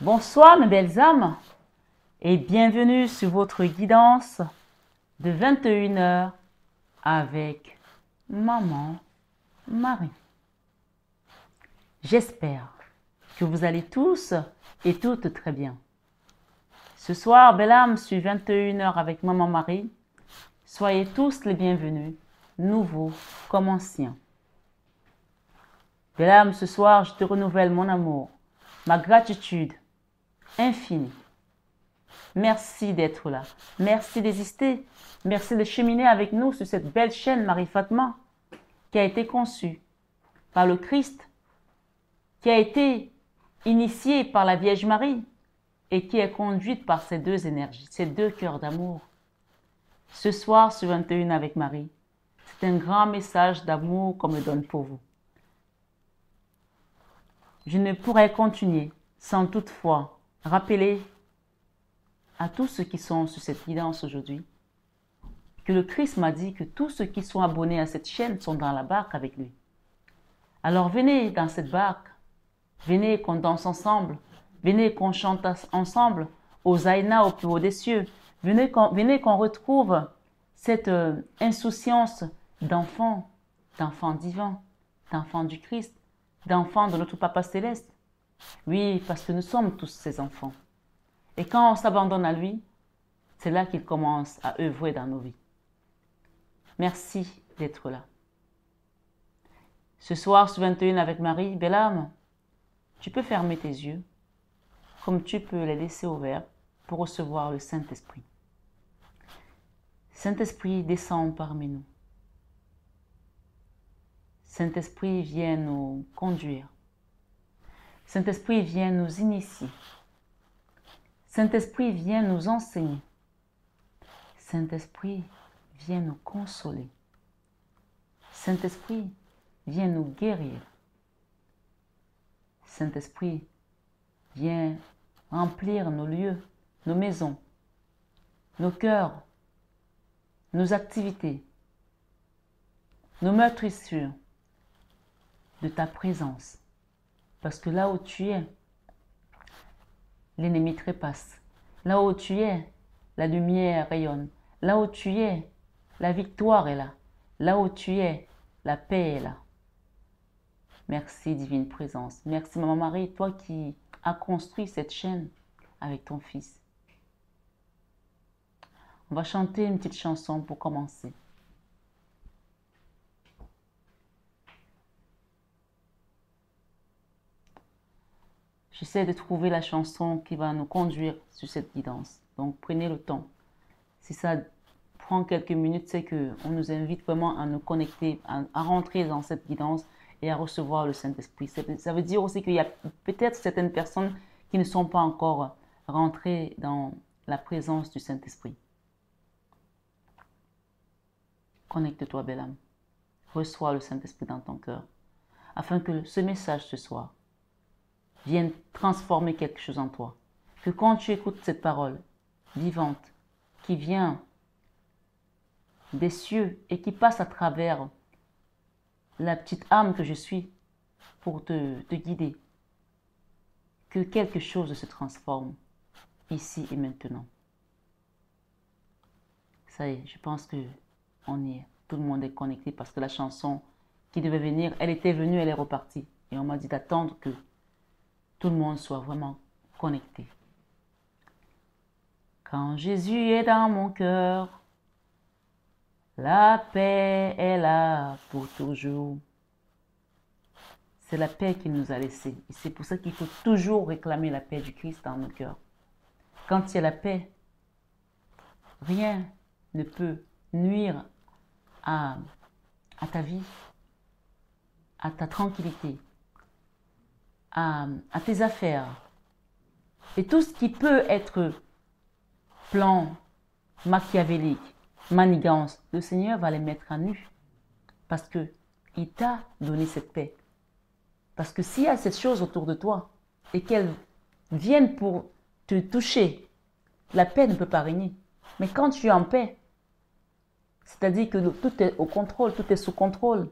Bonsoir mes belles âmes et bienvenue sur votre guidance de 21 heures avec Maman Marie. J'espère que vous allez tous et toutes très bien. Ce soir, belles âmes, sur 21 heures avec Maman Marie, soyez tous les bienvenus, nouveaux comme anciens. Belle âme, ce soir, je te renouvelle mon amour, ma gratitude infinie. Merci d'être là. Merci d'exister. Merci de cheminer avec nous sur cette belle chaîne Marie-Fatma qui a été conçue par le Christ, qui a été initiée par la Vierge Marie et qui est conduite par ces deux énergies, ces deux cœurs d'amour. Ce soir, sur 21 avec Marie, c'est un grand message d'amour qu'on me donne pour vous. Je ne pourrais continuer sans toutefois rappeler à tous ceux qui sont sur cette guidance aujourd'hui que le Christ m'a dit que tous ceux qui sont abonnés à cette chaîne sont dans la barque avec lui. Alors venez dans cette barque, venez qu'on danse ensemble, venez qu'on chante ensemble aux Zaina au plus haut des cieux, venez qu'on retrouve cette insouciance d'enfant divin, d'enfant du Christ, d'enfant de notre Papa Céleste. Oui, parce que nous sommes tous ses enfants. Et quand on s'abandonne à lui, c'est là qu'il commence à œuvrer dans nos vies. Merci d'être là. Ce soir, sur 21 avec Marie, belle âme, tu peux fermer tes yeux, comme tu peux les laisser ouverts pour recevoir le Saint-Esprit. Saint-Esprit, descend parmi nous. Saint-Esprit, viens nous conduire. Saint-Esprit, viens nous initier. Saint-Esprit, viens nous enseigner. Saint-Esprit, viens nous consoler. Saint-Esprit, viens nous guérir. Saint-Esprit, viens remplir nos lieux, nos maisons, nos cœurs, nos activités, nos meurtrissures de ta présence. Parce que là où tu es, l'ennemi trépasse. Là où tu es, la lumière rayonne. Là où tu es, la victoire est là. Là où tu es, la paix est là. Merci divine présence. Merci Maman Marie, toi qui as construit cette chaîne avec ton fils. On va chanter une petite chanson pour commencer. J'essaie de trouver la chanson qui va nous conduire sur cette guidance. Donc, prenez le temps. Si ça prend quelques minutes, c'est qu'on nous invite vraiment à nous connecter, à rentrer dans cette guidance et à recevoir le Saint-Esprit. Ça veut dire aussi qu'il y a peut-être certaines personnes qui ne sont pas encore rentrées dans la présence du Saint-Esprit. Connecte-toi, belle âme. Reçois le Saint-Esprit dans ton cœur, afin que ce message ce soir vienne transformer quelque chose en toi. Que quand tu écoutes cette parole vivante qui vient des cieux et qui passe à travers la petite âme que je suis pour te guider, que quelque chose se transforme ici et maintenant. Ça y est, je pense que on y est. Tout le monde est connecté parce que la chanson qui devait venir, elle était venue, elle est repartie. Et on m'a dit d'attendre que tout le monde soit vraiment connecté. Quand Jésus est dans mon cœur, la paix est là pour toujours. C'est la paix qu'il nous a laissée. Et c'est pour ça qu'il faut toujours réclamer la paix du Christ dans nos cœurs. Quand il y a la paix, rien ne peut nuire à ta vie, à ta tranquillité, à tes affaires. Et tout ce qui peut être plan machiavélique, manigance, le Seigneur va les mettre à nu. Parce qu'il t'a donné cette paix. Parce que s'il y a cette chose autour de toi et qu'elle vienne pour te toucher, la paix ne peut pas régner. Mais quand tu es en paix, c'est-à-dire que tout est au contrôle, tout est sous contrôle.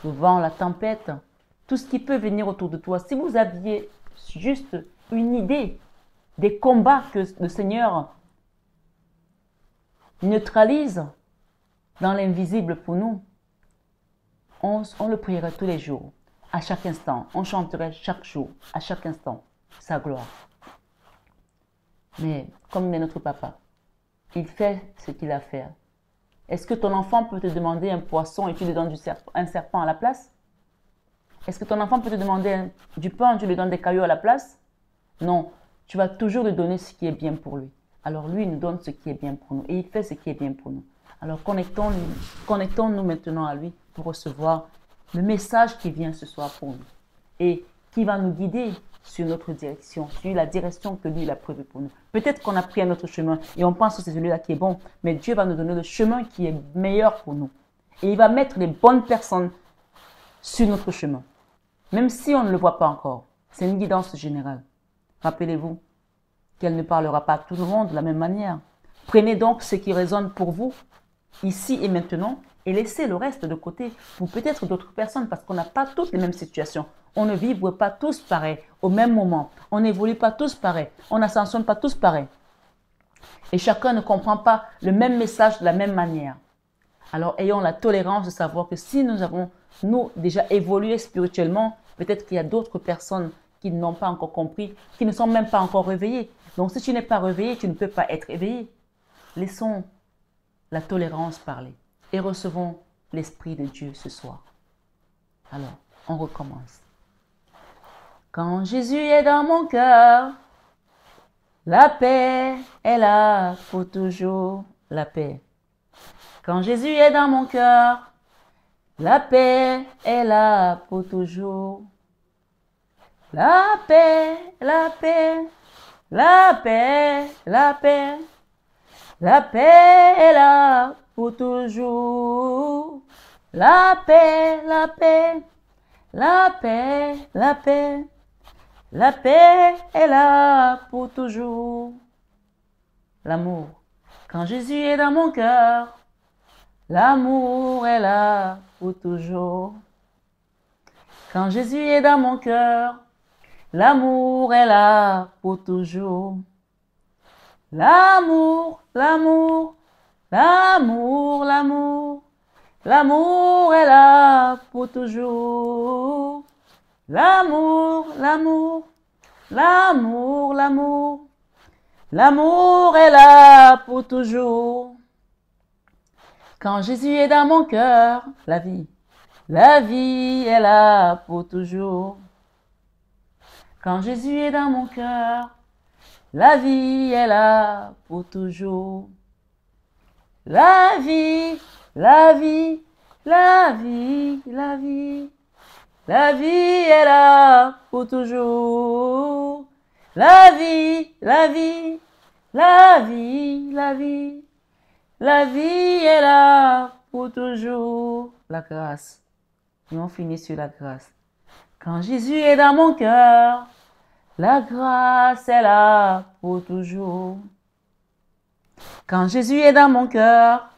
Le vent, la tempête, tout ce qui peut venir autour de toi. Si vous aviez juste une idée des combats que le Seigneur neutralise dans l'invisible pour nous, on le prierait tous les jours, à chaque instant. On chanterait chaque jour, à chaque instant, sa gloire. Mais comme il est notre papa, il fait ce qu'il a à faire. Est-ce que ton enfant peut te demander un poisson et tu lui donnes un serpent à la place? Est-ce que ton enfant peut te demander du pain et tu lui donnes des cailloux à la place? Non, tu vas toujours lui donner ce qui est bien pour lui. Alors lui, il nous donne ce qui est bien pour nous et il fait ce qui est bien pour nous. Alors connectons-nous maintenant à lui pour recevoir le message qui vient ce soir pour nous et qui va nous guider sur notre direction, sur la direction que lui il a prévue pour nous. Peut-être qu'on a pris un autre chemin et on pense que c'est celui-là qui est bon, mais Dieu va nous donner le chemin qui est meilleur pour nous. Et il va mettre les bonnes personnes sur notre chemin, même si on ne le voit pas encore. C'est une guidance générale. Rappelez-vous qu'elle ne parlera pas à tout le monde de la même manière. Prenez donc ce qui résonne pour vous, ici et maintenant, et laissez le reste de côté pour peut-être d'autres personnes, parce qu'on n'a pas toutes les mêmes situations. On ne vibre pas tous pareil au même moment. On n'évolue pas tous pareil. On n'ascensionne pas tous pareil. Et chacun ne comprend pas le même message de la même manière. Alors ayons la tolérance de savoir que si nous avons, nous, déjà évolué spirituellement, peut-être qu'il y a d'autres personnes qui n'ont pas encore compris, qui ne sont même pas encore réveillées. Donc si tu n'es pas réveillé, tu ne peux pas être éveillé. Laissons la tolérance parler et recevons l'Esprit de Dieu ce soir. Alors, on recommence. Quand Jésus est dans mon cœur, la paix est là pour toujours, la paix. Quand Jésus est dans mon cœur, la paix est là pour toujours. La paix, la paix, la paix, la paix, la paix est là pour toujours. La paix, la paix, la paix, la paix, la paix est là pour toujours. L'amour. Quand Jésus est dans mon cœur, l'amour est là pour toujours. Quand Jésus est dans mon cœur, l'amour est là pour toujours. L'amour, l'amour, l'amour, l'amour, l'amour est là pour toujours. L'amour, l'amour, l'amour, l'amour, l'amour est là pour toujours. Quand Jésus est dans mon cœur, la vie est là pour toujours. Quand Jésus est dans mon cœur, la vie est là pour toujours. La vie, la vie, la vie, la vie, la vie est là pour toujours. La vie, la vie, la vie, la vie, la vie est là pour toujours. La grâce. Et on finit sur la grâce. Quand Jésus est dans mon cœur, la grâce est là pour toujours. Quand Jésus est dans mon cœur,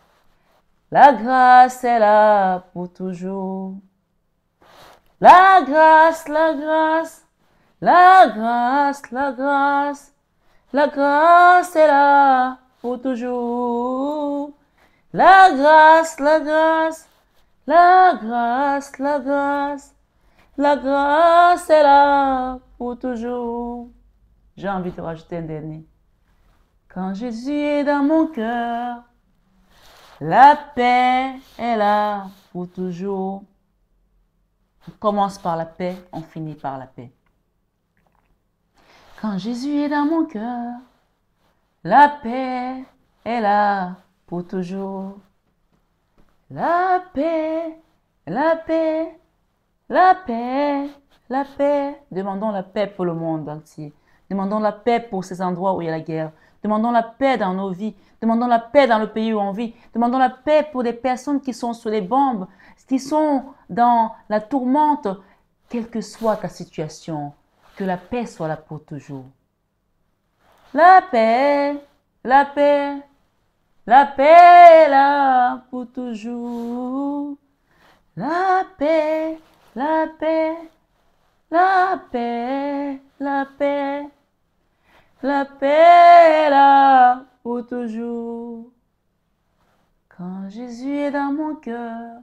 la grâce est là pour toujours. La grâce, la grâce, la grâce, la grâce, la grâce est là pour toujours. La grâce, la grâce, la grâce, la grâce, la grâce est là pour toujours. J'ai envie de rajouter un dernier. Quand Jésus est dans mon cœur, la paix est là pour toujours. On commence par la paix, on finit par la paix. Quand Jésus est dans mon cœur, la paix est là pour toujours. La paix, la paix, la paix, la paix. Demandons la paix pour le monde entier. Demandons la paix pour ces endroits où il y a la guerre. Demandons la paix dans nos vies. Demandons la paix dans le pays où on vit. Demandons la paix pour des personnes qui sont sous les bombes, qui sont dans la tourmente. Quelle que soit ta situation, que la paix soit là pour toujours. La paix, la paix, la paix est là pour toujours. La paix, la paix, la paix, la paix est là pour toujours. Quand Jésus est dans mon cœur,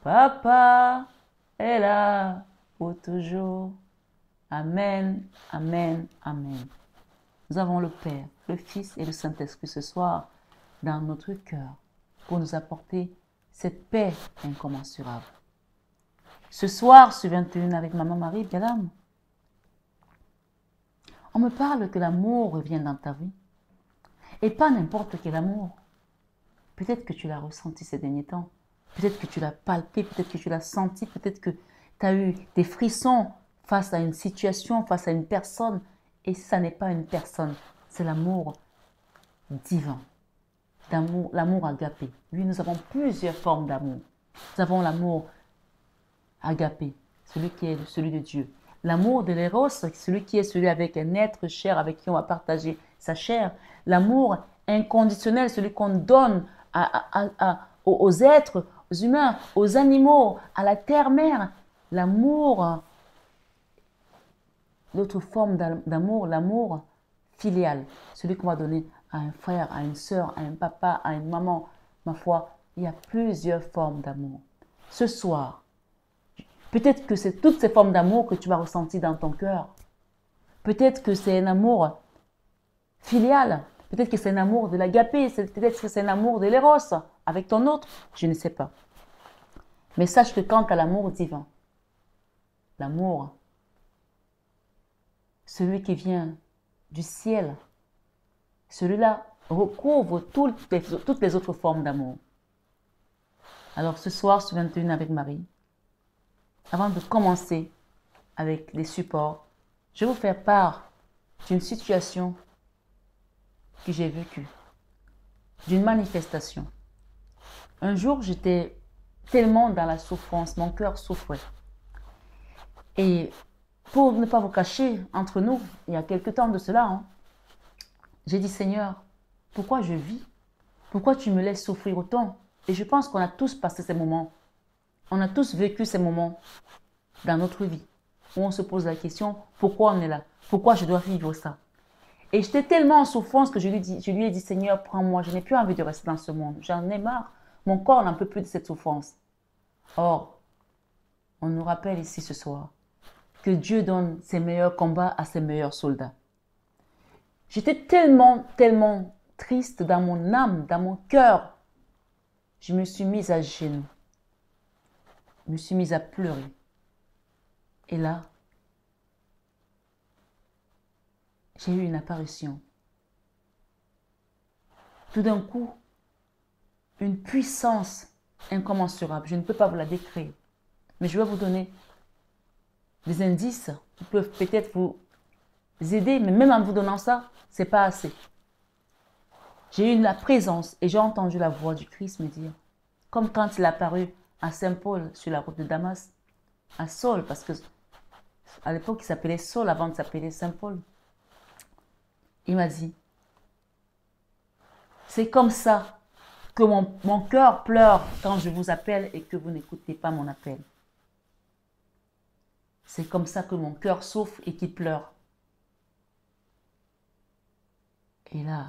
Papa est là pour toujours. Amen, amen, amen. Nous avons le Père, le Fils et le Saint-Esprit ce soir dans notre cœur pour nous apporter cette paix incommensurable. Ce soir, sur 21 avec Maman Marie, bien on me parle que l'amour revient dans ta vie. Et pas n'importe quel amour. Peut-être que tu l'as ressenti ces derniers temps. Peut-être que tu l'as palpé, peut-être que tu l'as senti, peut-être que tu as eu des frissons face à une situation, face à une personne. Et ça n'est pas une personne, c'est l'amour divin. L'amour agapé. Oui, nous avons plusieurs formes d'amour. Nous avons l'amour agapé, celui qui est celui de Dieu. L'amour de l'éros, celui qui est celui avec un être cher, avec qui on va partager sa chair. L'amour inconditionnel, celui qu'on donne aux êtres, aux humains, aux animaux, à la terre-mère. L'amour, l'autre forme d'amour, l'amour filial, celui qu'on va donner à un frère, à une sœur, à un papa, à une maman. Ma foi, il y a plusieurs formes d'amour. Ce soir, peut-être que c'est toutes ces formes d'amour que tu vas ressentir dans ton cœur. Peut-être que c'est un amour filial. Peut-être que c'est un amour de l'agapé. Peut-être que c'est un amour de l'éros avec ton autre. Je ne sais pas. Mais sache que quant à l'amour divin, l'amour, celui qui vient du ciel, celui-là recouvre toutes les autres formes d'amour. Alors ce soir, sur 21 avec Marie, avant de commencer avec les supports, je vais vous faire part d'une situation que j'ai vécue, d'une manifestation. Un jour, j'étais tellement dans la souffrance, mon cœur souffrait. Et pour ne pas vous cacher, entre nous, il y a quelque temps de cela, j'ai dit, Seigneur, pourquoi je vis? Pourquoi tu me laisses souffrir autant? Et je pense qu'on a tous passé ces moments. On a tous vécu ces moments dans notre vie où on se pose la question, pourquoi on est là? Pourquoi je dois vivre ça? Et j'étais tellement en souffrance que je lui ai dit, Seigneur, prends-moi, je n'ai plus envie de rester dans ce monde. J'en ai marre. Mon corps n'en peut plus de cette souffrance. Or, on nous rappelle ici ce soir que Dieu donne ses meilleurs combats à ses meilleurs soldats. J'étais tellement triste dans mon âme, dans mon cœur. Je me suis mise à genoux. Je me suis mise à pleurer. Et là, j'ai eu une apparition. Tout d'un coup, une puissance incommensurable. Je ne peux pas vous la décrire. Mais je vais vous donner des indices qui peuvent peut-être vous aider. Mais même en vous donnant ça, ce n'est pas assez. J'ai eu la présence et j'ai entendu la voix du Christ me dire, comme quand il est apparu à Saint-Paul sur la route de Damas, à Saul, parce que à l'époque il s'appelait Saul avant de s'appeler Saint-Paul. Il m'a dit, c'est comme ça que mon cœur pleure quand je vous appelle et que vous n'écoutez pas mon appel. C'est comme ça que mon cœur souffre et qu'il pleure. Et là,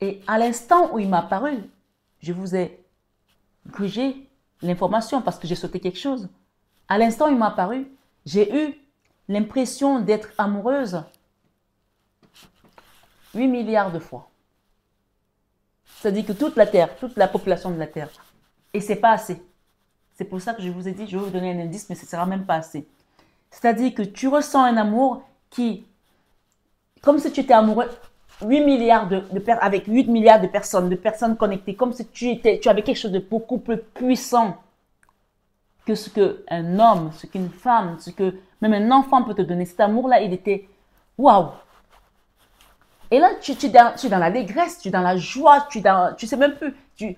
et à l'instant où il m'a apparu, je vous ai grugé l'information parce que j'ai sauté quelque chose. À l'instant où il m'a apparu, j'ai eu l'impression d'être amoureuse 8 milliards de fois. C'est-à-dire que toute la Terre, toute la population de la Terre. Et c'est pas assez. C'est pour ça que je vous ai dit, je vais vous donner un indice, mais ce ne sera même pas assez. C'est-à-dire que tu ressens un amour qui, comme si tu étais amoureux 8 milliards avec 8 milliards de personnes connectées, comme si tu avais quelque chose de beaucoup plus puissant que ce qu'un homme, ce qu'une femme, ce que même un enfant peut te donner. Cet amour-là, il était waouh! Et là, tu es dans l'allégresse, tu es dans la joie, tu sais même plus. Je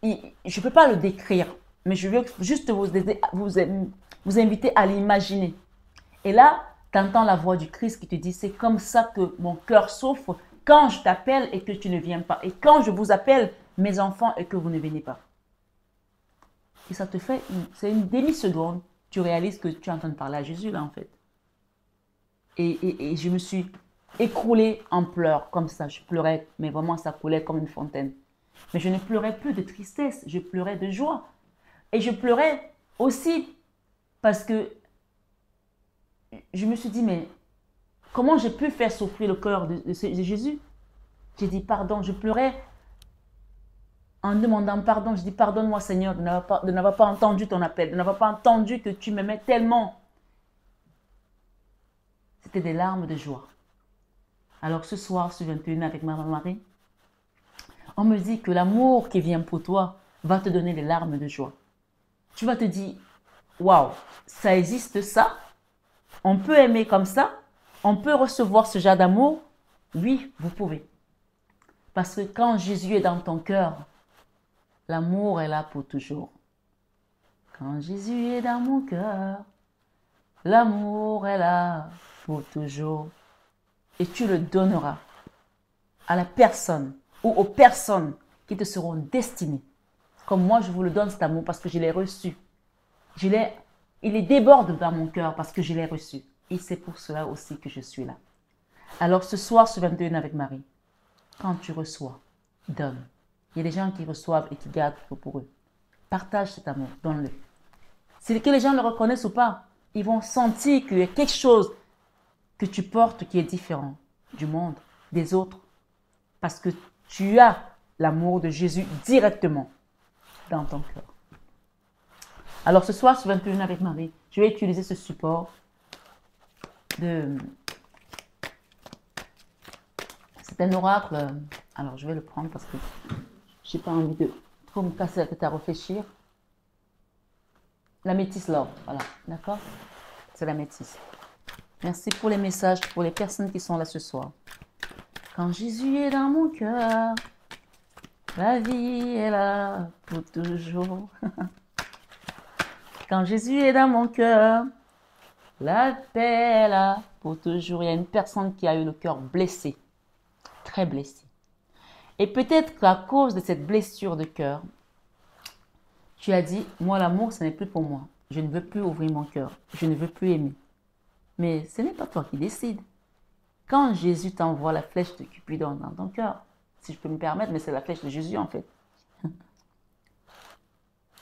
ne peux pas le décrire, mais je veux juste vous inviter à l'imaginer. Et là, tu entends la voix du Christ qui te dit, c'est comme ça que mon cœur souffre quand je t'appelle et que tu ne viens pas. Et quand je vous appelle, mes enfants, et que vous ne venez pas. Et ça te fait, c'est une demi-seconde. tu réalises que tu es en train de parler à Jésus là en fait. Et je me suis écroulée en pleurs comme ça. Je pleurais, mais vraiment ça coulait comme une fontaine. Mais je ne pleurais plus de tristesse, je pleurais de joie. Et je pleurais aussi parce que je me suis dit, mais comment j'ai pu faire souffrir le cœur de Jésus? J'ai dit pardon, je pleurais en demandant pardon. Je dis pardonne-moi Seigneur de n'avoir pas entendu ton appel, de n'avoir pas entendu que tu m'aimais tellement. C'était des larmes de joie. Alors ce soir, sur 21 avec Maman Marie, on me dit que l'amour qui vient pour toi va te donner des larmes de joie. Tu vas te dire, waouh, ça existe ça? On peut aimer comme ça? On peut recevoir ce genre d'amour? Oui, vous pouvez. Parce que quand Jésus est dans ton cœur, l'amour est là pour toujours. Quand Jésus est dans mon cœur, l'amour est là pour toujours. Et tu le donneras à la personne ou aux personnes qui te seront destinées. Comme moi, je vous le donne cet amour parce que je l'ai reçu. Il déborde dans mon cœur parce que je l'ai reçu. Et c'est pour cela aussi que je suis là. Alors ce soir, sur 21 avec Marie, quand tu reçois, donne. Il y a des gens qui reçoivent et qui gardent pour eux. Partage cet amour, donne-le. C'est que les gens le reconnaissent ou pas, ils vont sentir qu'il y a quelque chose que tu portes qui est différent du monde, des autres. Parce que tu as l'amour de Jésus directement dans ton cœur. Alors ce soir, sur 21 avec Marie, je vais utiliser ce support de... C'est un oracle. Alors je vais le prendre parce que je n'ai pas envie de trop me casser la tête à réfléchir. La métisse Love, voilà, d'accord? C'est la métisse. Merci pour les messages, pour les personnes qui sont là ce soir. Quand Jésus est dans mon cœur, la vie est là pour toujours. Quand Jésus est dans mon cœur, la paix est là pour toujours. Il y a une personne qui a eu le cœur blessé, très blessé. Et peut-être qu'à cause de cette blessure de cœur, tu as dit, moi l'amour, ce n'est plus pour moi. Je ne veux plus ouvrir mon cœur. Je ne veux plus aimer. Mais ce n'est pas toi qui décides. Quand Jésus t'envoie la flèche de Cupidon dans ton cœur, si je peux me permettre, mais c'est la flèche de Jésus en fait.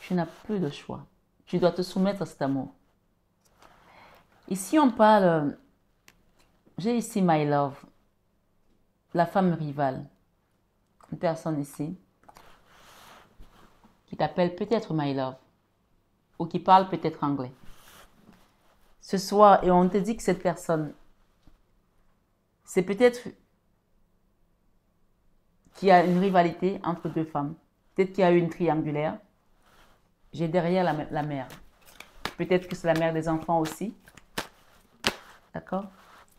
Tu n'as plus de choix. Tu dois te soumettre à cet amour. Ici, on parle, j'ai ici My Love, la femme rivale. Une personne ici qui t'appelle peut-être My Love ou qui parle peut-être anglais. Ce soir, et on te dit que cette personne, c'est peut-être qu'il y a une rivalité entre deux femmes. Peut-être qu'il y a eu une triangulaire. J'ai derrière la mère. Peut-être que c'est la mère des enfants aussi. D'accord?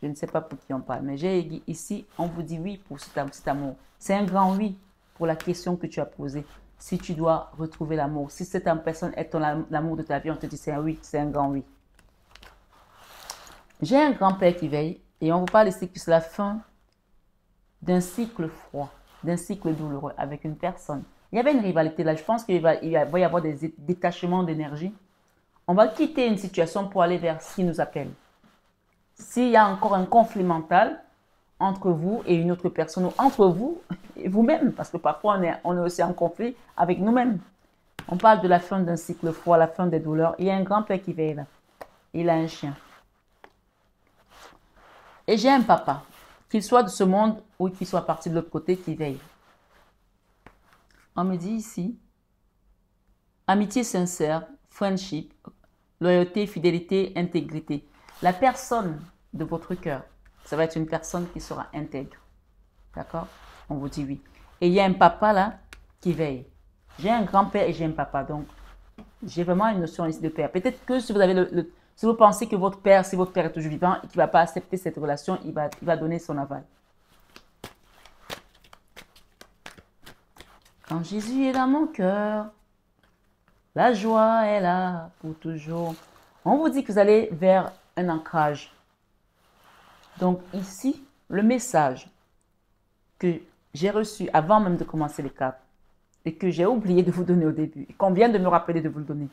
Je ne sais pas pour qui on parle. Mais j'ai ici, on vous dit oui pour cet amour. C'est un grand oui pour la question que tu as posée. Si tu dois retrouver l'amour. Si cette personne est l'amour de ta vie, on te dit c'est un oui, c'est un grand oui. J'ai un grand-père qui veille et on vous parle ici que c'est la fin d'un cycle froid, d'un cycle douloureux avec une personne. Il y avait une rivalité là. Je pense qu'il va y avoir des détachements d'énergie. On va quitter une situation pour aller vers ce qui nous appelle. S'il y a encore un conflit mental entre vous et une autre personne, ou entre vous et vous-même, parce que parfois on est aussi en conflit avec nous-mêmes. On parle de la fin d'un cycle froid, la fin des douleurs. Il y a un grand-père qui veille là. Il a un chien. Et j'ai un papa, qu'il soit de ce monde ou qu'il soit parti de l'autre côté, qui veille. On me dit ici, amitié sincère, friendship, loyauté, fidélité, intégrité. La personne de votre cœur, ça va être une personne qui sera intègre. D'accord? On vous dit oui. Et il y a un papa là qui veille. J'ai un grand-père et j'ai un papa. Donc, j'ai vraiment une notion ici de père. Peut-être que si vous avez si vous pensez que votre père, si votre père est toujours vivant et qu'il ne va pas accepter cette relation, il va donner son aval. Quand Jésus est dans mon cœur, la joie est là pour toujours. On vous dit que vous allez vers un ancrage. Donc ici, le message que j'ai reçu avant même de commencer les cartes et que j'ai oublié de vous donner au début et qu'on vient de me rappeler de vous le donner,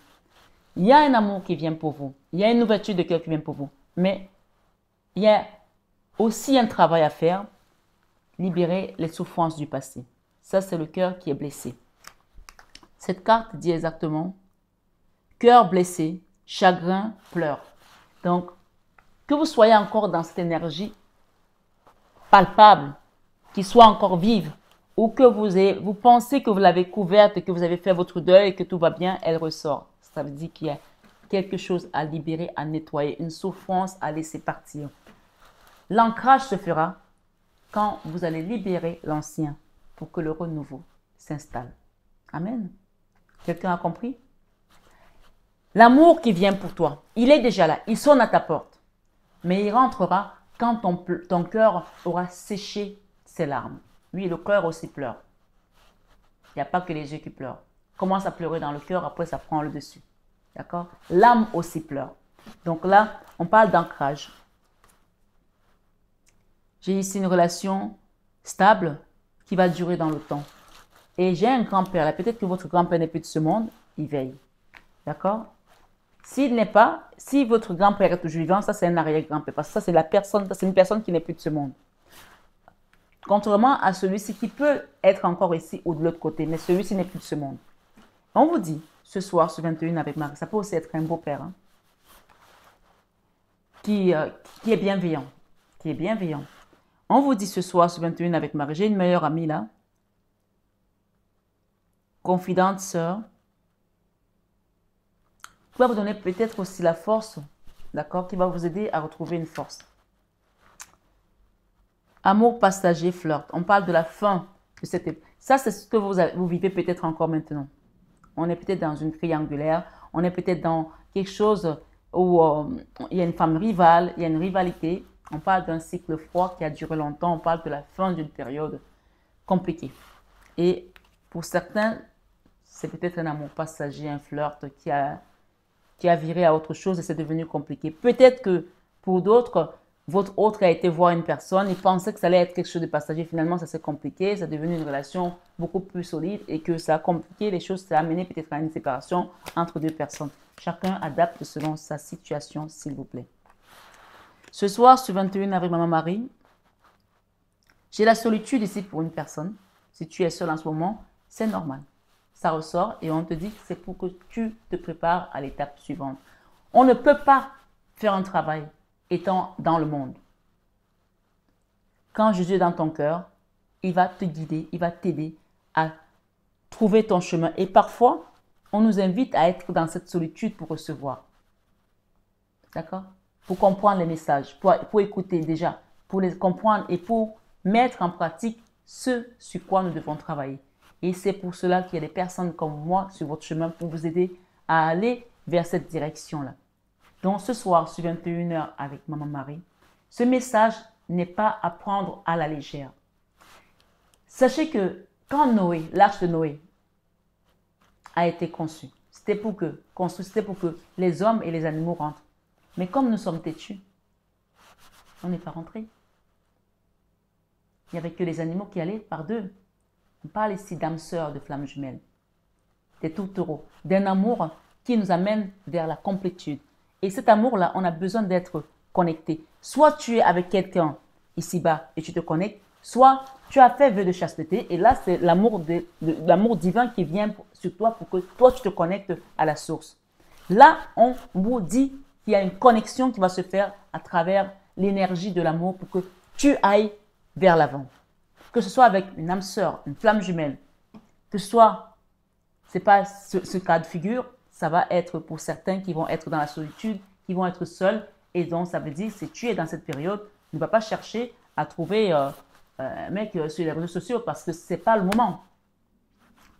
Il y a un amour qui vient pour vous. Il y a une ouverture de cœur qui vient pour vous. Mais il y a aussi un travail à faire. Libérer les souffrances du passé. Ça, c'est le cœur qui est blessé. Cette carte dit exactement cœur blessé, chagrin, pleurs. Donc, que vous soyez encore dans cette énergie palpable, qui soit encore vive, ou que vous pensez que vous l'avez couverte, que vous avez fait votre deuil et que tout va bien, elle ressort. Ça veut dire qu'il y a quelque chose à libérer, à nettoyer, une souffrance à laisser partir. L'ancrage se fera quand vous allez libérer l'ancien pour que le renouveau s'installe. Amen. Quelqu'un a compris? L'amour qui vient pour toi, il est déjà là, il sonne à ta porte. Mais il rentrera quand ton cœur aura séché ses larmes. Oui, le cœur aussi pleure. Il n'y a pas que les yeux qui pleurent. Commence à pleurer dans le cœur, après ça prend le dessus. D'accord? L'âme aussi pleure. Donc là, on parle d'ancrage. J'ai ici une relation stable qui va durer dans le temps. Et j'ai un grand-père là. Peut-être que votre grand-père n'est plus de ce monde, il veille. D'accord? S'il n'est pas, si votre grand-père est toujours vivant, ça c'est un arrière-grand-père. Parce que ça c'est une personne qui n'est plus de ce monde. Contrairement à celui-ci qui peut être encore ici ou de l'autre côté, mais celui-ci n'est plus de ce monde. On vous dit, ce soir, ce 21 avec Marie, ça peut aussi être un beau-père, hein, qui est bienveillant. Qui est bienveillant. On vous dit ce soir, ce 21 avec Marie, j'ai une meilleure amie là, confidente, sœur, qui va vous donner peut-être aussi la force, d'accord, qui va vous aider à retrouver une force. Amour passager, flirt. On parle de la fin de cette époque. Ça, c'est ce que vous vivez peut-être encore maintenant. On est peut-être dans une triangulaire. On est peut-être dans quelque chose où il y a une femme rivale, il y a une rivalité. On parle d'un cycle froid qui a duré longtemps. On parle de la fin d'une période compliquée. Et pour certains, c'est peut-être un amour passager, un flirt qui a viré à autre chose et c'est devenu compliqué. Peut-être que pour d'autres, votre autre a été voir une personne, il pensait que ça allait être quelque chose de passager. Finalement, ça s'est compliqué, ça est devenu une relation beaucoup plus solide et que ça a compliqué les choses, ça a amené peut-être à une séparation entre deux personnes. Chacun adapte selon sa situation, s'il vous plaît. Ce soir, ce 21 avec Maman Marie, j'ai la solitude ici pour une personne. Si tu es seul en ce moment, c'est normal. Ça ressort et on te dit que c'est pour que tu te prépares à l'étape suivante. On ne peut pas faire un travail étant dans le monde. Quand Jésus est dans ton cœur, il va te guider, il va t'aider à trouver ton chemin. Et parfois, on nous invite à être dans cette solitude pour recevoir. D'accord? Pour comprendre les messages, pour écouter déjà, pour les comprendre et pour mettre en pratique ce sur quoi nous devons travailler. Et c'est pour cela qu'il y a des personnes comme moi sur votre chemin pour vous aider à aller vers cette direction-là. Donc ce soir, sur 21 h avec Maman Marie, ce message n'est pas à prendre à la légère. Sachez que quand Noé, l'arche de Noé, a été conçue, c'était pour que les hommes et les animaux rentrent. Mais comme nous sommes têtus, on n'est pas rentré. Il n'y avait que les animaux qui allaient par deux. On parle ici d'âme sœur, de flamme jumelle, des tourtereaux, d'un amour qui nous amène vers la complétude. Et cet amour-là, on a besoin d'être connecté. Soit tu es avec quelqu'un ici-bas et tu te connectes, soit tu as fait vœu de chasteté et là, c'est l'amour divin qui vient sur toi pour que toi, tu te connectes à la source. Là, on vous dit qu'il y a une connexion qui va se faire à travers l'énergie de l'amour pour que tu ailles vers l'avant. Que ce soit avec une âme sœur, une flamme jumelle, que ce soit, ce n'est pas ce cas de figure, ça va être pour certains qui vont être dans la solitude, qui vont être seuls. Et donc, ça veut dire, si tu es dans cette période, ne va pas chercher à trouver un mec sur les réseaux sociaux parce que ce n'est pas le moment.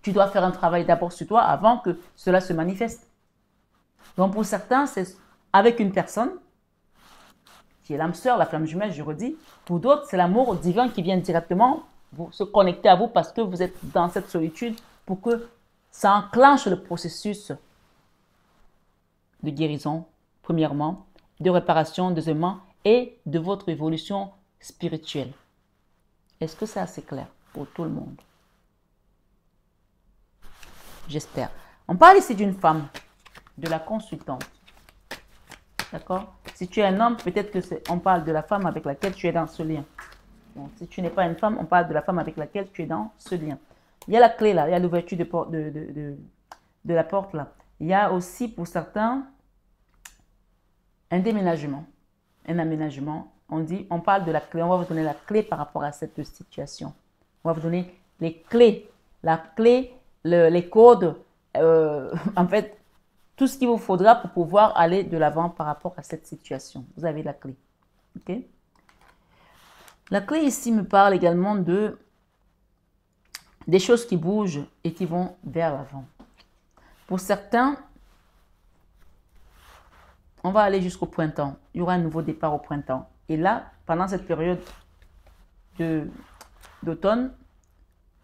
Tu dois faire un travail d'abord sur toi avant que cela se manifeste. Donc, pour certains, c'est avec une personne qui est l'âme sœur, la flamme jumelle, je redis. Pour d'autres, c'est l'amour divin qui vient directement se connecter à vous parce que vous êtes dans cette solitude pour que ça enclenche le processus de guérison, premièrement, de réparation, deuxièmement, et de votre évolution spirituelle. Est-ce que c'est assez clair pour tout le monde? J'espère. On parle ici d'une femme de la consultante. D'accord? Si tu es un homme, peut-être que on parle de la femme avec laquelle tu es dans ce lien. Donc, si tu n'es pas une femme, on parle de la femme avec laquelle tu es dans ce lien. Il y a la clé là, il y a l'ouverture de la porte là. Il y a aussi pour certains un déménagement, un aménagement. On parle de la clé, on va vous donner la clé par rapport à cette situation. On va vous donner les clés, la clé, les codes, en fait, tout ce qu'il vous faudra pour pouvoir aller de l'avant par rapport à cette situation. Vous avez la clé. Ok? La clé ici me parle également des choses qui bougent et qui vont vers l'avant. Pour certains, on va aller jusqu'au printemps. Il y aura un nouveau départ au printemps. Et là, pendant cette période d'automne,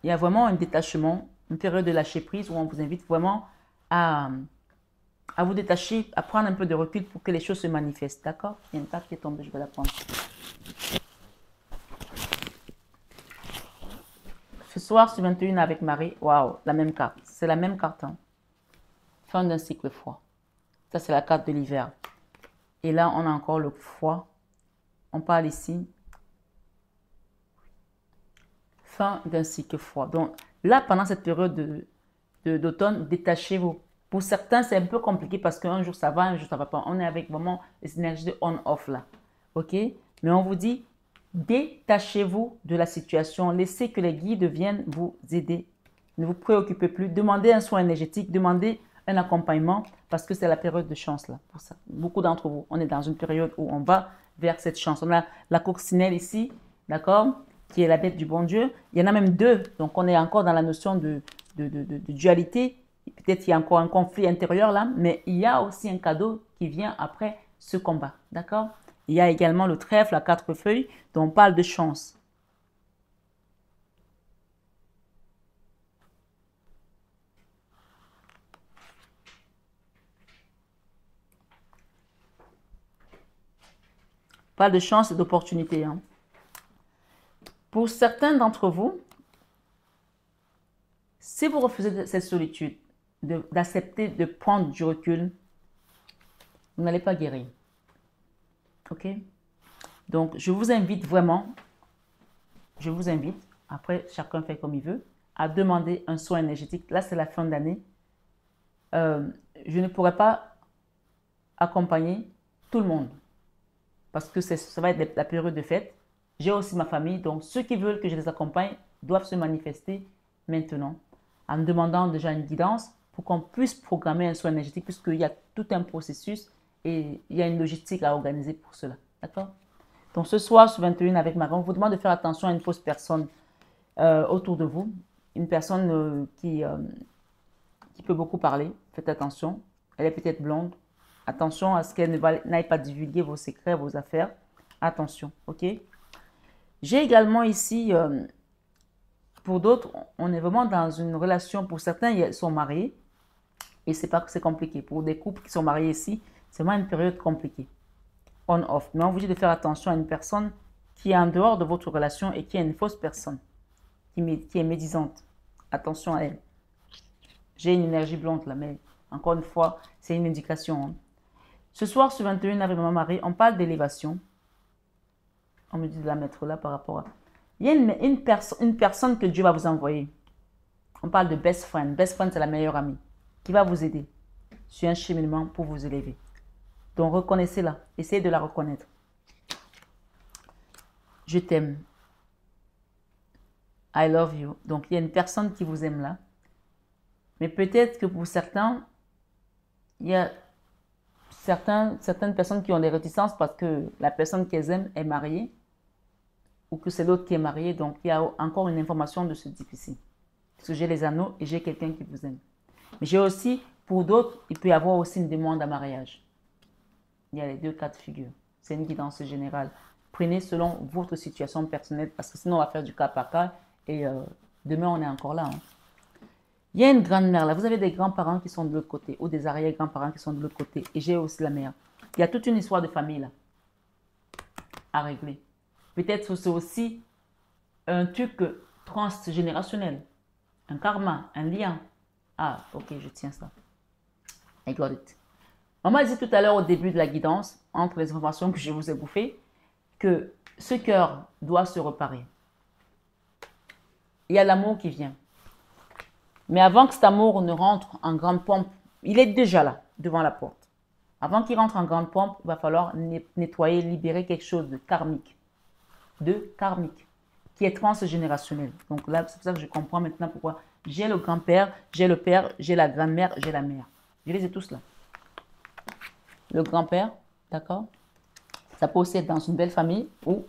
il y a vraiment un détachement, une période de lâcher prise où on vous invite vraiment à vous détacher, à prendre un peu de recul pour que les choses se manifestent. D'accord? Il y a une carte qui est tombée, je vais la prendre. Ce soir, sur 21 avec Marie, waouh, la même carte. C'est la même carte. Hein. Fin d'un cycle froid. Ça, c'est la carte de l'hiver. Et là, on a encore le froid. On parle ici. Fin d'un cycle froid. Donc, là, pendant cette période d'automne, détachez-vous. Pour certains, c'est un peu compliqué parce qu'un jour, ça va, un jour, ça ne va pas. On est avec vraiment les énergies de on-off là. OK? Mais on vous dit, détachez-vous de la situation. Laissez que les guides viennent vous aider. Ne vous préoccupez plus. Demandez un soin énergétique. Demandez un accompagnement parce que c'est la période de chance là. Pour ça. Beaucoup d'entre vous, on est dans une période où on va vers cette chance. On a la coccinelle ici, d'accord, qui est la bête du bon Dieu. Il y en a même deux. Donc, on est encore dans la notion de dualité. Peut-être qu'il y a encore un conflit intérieur là, mais il y a aussi un cadeau qui vient après ce combat, d'accord? Il y a également le trèfle à 4 feuilles, dont on parle de chance. On parle de chance et d'opportunité. Hein. Pour certains d'entre vous, si vous refusez cette solitude, d'accepter de prendre du recul, vous n'allez pas guérir. OK? Donc, je vous invite vraiment, après chacun fait comme il veut, à demander un soin énergétique. Là, c'est la fin d'année. Je ne pourrai pas accompagner tout le monde parce que ça va être la période de fête. J'ai aussi ma famille, donc ceux qui veulent que je les accompagne doivent se manifester maintenant en me demandant déjà une guidance pour qu'on puisse programmer un soin énergétique puisqu'il y a tout un processus et il y a une logistique à organiser pour cela. D'accord? Donc ce soir, sur 21 avec Marie, on vous demande de faire attention à une fausse personne autour de vous. Une personne qui peut beaucoup parler. Faites attention. Elle est peut-être blonde. Attention à ce qu'elle n'aille pas divulguer vos secrets, vos affaires. Attention, ok? J'ai également ici, pour d'autres, on est vraiment dans une relation. Pour certains, ils sont mariés. Et c'est pas que c'est compliqué. Pour des couples qui sont mariés ici, c'est vraiment une période compliquée. On-off. Mais on vous dit de faire attention à une personne qui est en dehors de votre relation et qui est une fausse personne, qui est médisante. Attention à elle. J'ai une énergie blonde là, mais encore une fois, c'est une indication. Hein. Ce soir, sur 21 avec Maman Marie, on parle d'élévation. On me dit de la mettre là par rapport à... Il y a une personne que Dieu va vous envoyer. On parle de best friend. Best friend, c'est la meilleure amie qui va vous aider sur un cheminement pour vous élever. Donc, reconnaissez-la. Essayez de la reconnaître. Je t'aime. I love you. Donc, il y a une personne qui vous aime là. Mais peut-être que pour certains, il y a certaines personnes qui ont des réticences parce que la personne qu'elles aiment est mariée ou que c'est l'autre qui est marié. Donc, il y a encore une information de ce type ici. Parce que j'ai les anneaux et j'ai quelqu'un qui vous aime. Mais j'ai aussi, pour d'autres, il peut y avoir aussi une demande à mariage. Il y a les deux cas de figure. C'est une guidance générale. Prenez selon votre situation personnelle parce que sinon, on va faire du cas par cas et demain, on est encore là. Hein. Il y a une grand-mère là. Vous avez des grands-parents qui sont de l'autre côté ou des arrière-grands-parents qui sont de l'autre côté. Et j'ai aussi la mère. Il y a toute une histoire de famille là à régler. Peut-être que c'est aussi un truc transgénérationnel. Un karma, un lien. Ah, ok, je tiens ça. I got it. On m'a dit tout à l'heure au début de la guidance, entre les informations que je vous ai bouffées, que ce cœur doit se réparer. Il y a l'amour qui vient. Mais avant que cet amour ne rentre en grande pompe, il est déjà là, devant la porte. Avant qu'il rentre en grande pompe, il va falloir nettoyer, libérer quelque chose de karmique, qui est transgénérationnel. Donc là, c'est pour ça que je comprends maintenant pourquoi j'ai le grand-père, j'ai le père, j'ai la grand-mère, j'ai la mère. Je les ai tous là. Le grand-père, d'accord? Ça peut aussi être dans une belle famille ou...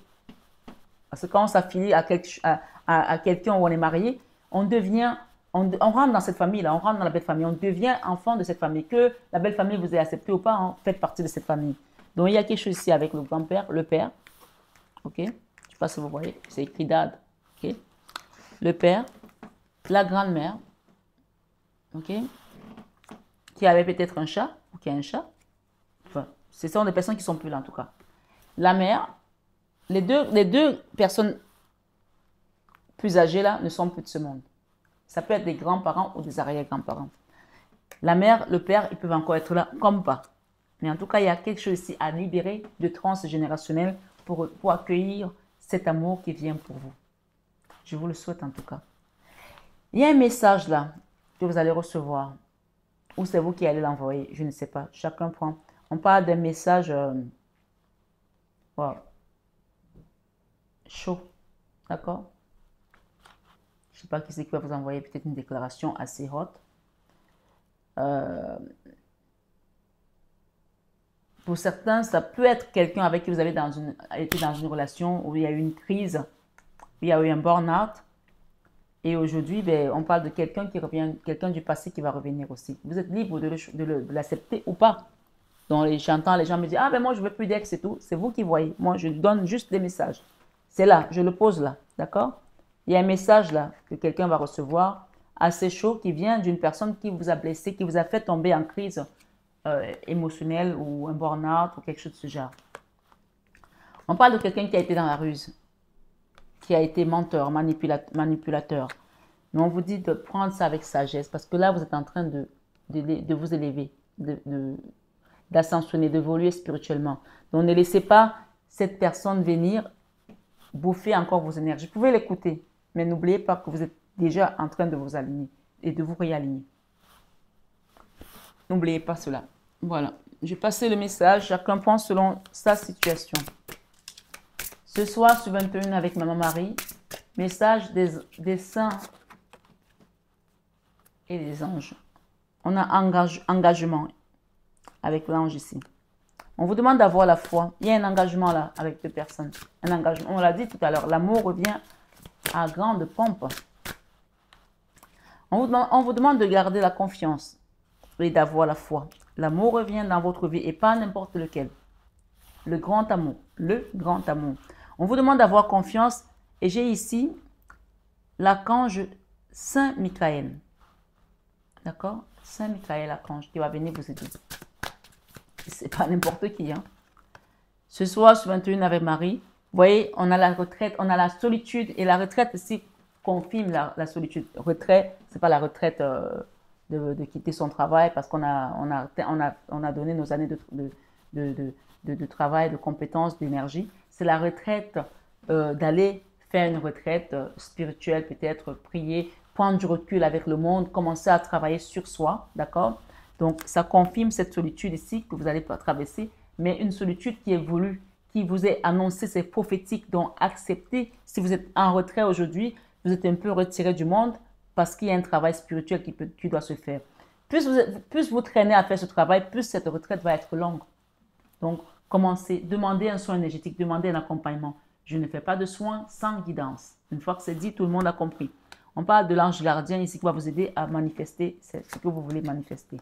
Parce que quand on s'affilie à quelqu'un où on est marié, on devient... On rentre dans cette famille-là, on rentre dans la belle famille, on devient enfant de cette famille. Que la belle famille vous ait accepté ou pas, hein, faites partie de cette famille. Donc il y a quelque chose ici avec le grand-père, le père. Ok? Je ne sais pas si vous voyez, c'est écrit dad. Ok? Le père, la grand-mère, ok? Qui avait peut-être un chat, ou qui a un chat. Enfin, ce sont des personnes qui sont plus là en tout cas. La mère, les deux personnes plus âgées là ne sont plus de ce monde. Ça peut être des grands-parents ou des arrière-grands-parents. La mère, le père, ils peuvent encore être là comme pas. Mais en tout cas, il y a quelque chose ici à libérer de transgénérationnel pour accueillir cet amour qui vient pour vous. Je vous le souhaite en tout cas. Il y a un message là que vous allez recevoir. Ou c'est vous qui allez l'envoyer, je ne sais pas. Chacun prend. On parle d'un message wow, chaud. D'accord? Je ne sais pas qui c'est qui va vous envoyer peut-être une déclaration assez haute. Pour certains, ça peut être quelqu'un avec qui vous avez été dans une relation où il y a eu une crise, où il y a eu un burn-out. Et aujourd'hui, ben, on parle de quelqu'un qui revient, quelqu'un du passé qui va revenir aussi. Vous êtes libre de l'accepter ou pas. Donc, j'entends les gens me dire, ah ben moi je veux plus d'ex et tout. C'est vous qui voyez. Moi, je donne juste des messages. C'est là, je le pose là. D'accord? Il y a un message là que quelqu'un va recevoir assez chaud qui vient d'une personne qui vous a blessé, qui vous a fait tomber en crise émotionnelle ou un burn-out ou quelque chose de ce genre. On parle de quelqu'un qui a été dans la ruse, qui a été menteur, manipulateur. Mais on vous dit de prendre ça avec sagesse parce que là, vous êtes en train de vous élever, d'ascensionner, d'évoluer spirituellement. Donc, ne laissez pas cette personne venir bouffer encore vos énergies. Vous pouvez l'écouter, mais n'oubliez pas que vous êtes déjà en train de vous aligner et de vous réaligner. N'oubliez pas cela. Voilà. J'ai passé le message. Chacun prend selon sa situation. Ce soir, sur 21 avec Maman Marie, message des saints et des anges. On a engagement avec l'ange ici. On vous demande d'avoir la foi. Il y a un engagement là avec deux personnes. Un engagement. On l'a dit tout à l'heure. L'amour revient à grande pompe. On vous demande de garder la confiance et d'avoir la foi. L'amour revient dans votre vie et pas n'importe lequel. Le grand amour. Le grand amour. On vous demande d'avoir confiance et j'ai ici l'archange Saint Michael. D'accord? Saint Michael, l'archange, qui va venir vous aider. C'est pas n'importe qui. Hein? Ce soir, sur 21 avec Marie, vous voyez, on a la retraite, on a la solitude et la retraite ici confirme la solitude. Retrait, c'est pas la retraite de quitter son travail parce qu'on a donné nos années de travail, de compétences, d'énergie. C'est la retraite d'aller faire une retraite spirituelle, peut-être prier, prendre du recul avec le monde, commencer à travailler sur soi, d'accord? Donc, ça confirme cette solitude ici que vous allez traverser, mais une solitude qui est voulue, qui vous est annoncée, c'est prophétique, donc acceptez. Si vous êtes en retrait aujourd'hui, vous êtes un peu retiré du monde parce qu'il y a un travail spirituel qui doit se faire. Plus vous traînez à faire ce travail, plus cette retraite va être longue. Donc, commencez, demandez un soin énergétique, demandez un accompagnement. Je ne fais pas de soins sans guidance. Une fois que c'est dit, tout le monde a compris. On parle de l'ange gardien ici qui va vous aider à manifester ce que vous voulez manifester.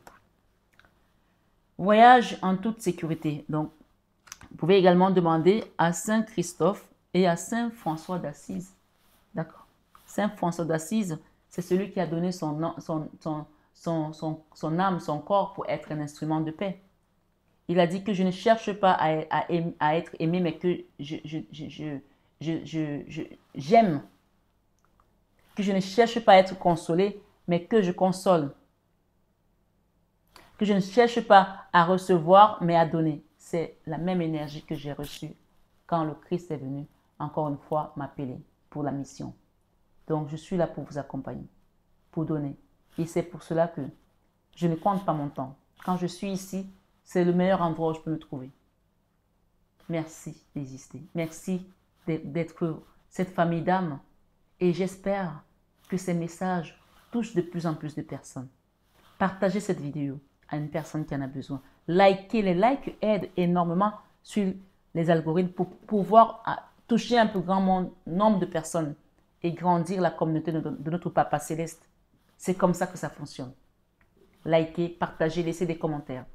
Voyage en toute sécurité. Donc, vous pouvez également demander à Saint Christophe et à Saint François d'Assise. D'accord. Saint François d'Assise, c'est celui qui a donné son âme, son corps pour être un instrument de paix. Il a dit que je ne cherche pas à être aimé, mais que j'aime. Que je ne cherche pas à être consolé, mais que je console. que je ne cherche pas à recevoir, mais à donner. C'est la même énergie que j'ai reçue quand le Christ est venu, encore une fois, m'appeler pour la mission. Donc, je suis là pour vous accompagner, pour donner. Et c'est pour cela que je ne compte pas mon temps. Quand je suis ici, c'est le meilleur endroit où je peux me trouver. Merci d'exister. Merci d'être cette famille d'âmes. Et j'espère que ces messages touchent de plus en plus de personnes. Partagez cette vidéo à une personne qui en a besoin. Likez, les likes aident énormément sur les algorithmes pour pouvoir toucher un plus grand nombre de personnes et grandir la communauté de notre Papa Céleste. C'est comme ça que ça fonctionne. Likez, partagez, laissez des commentaires.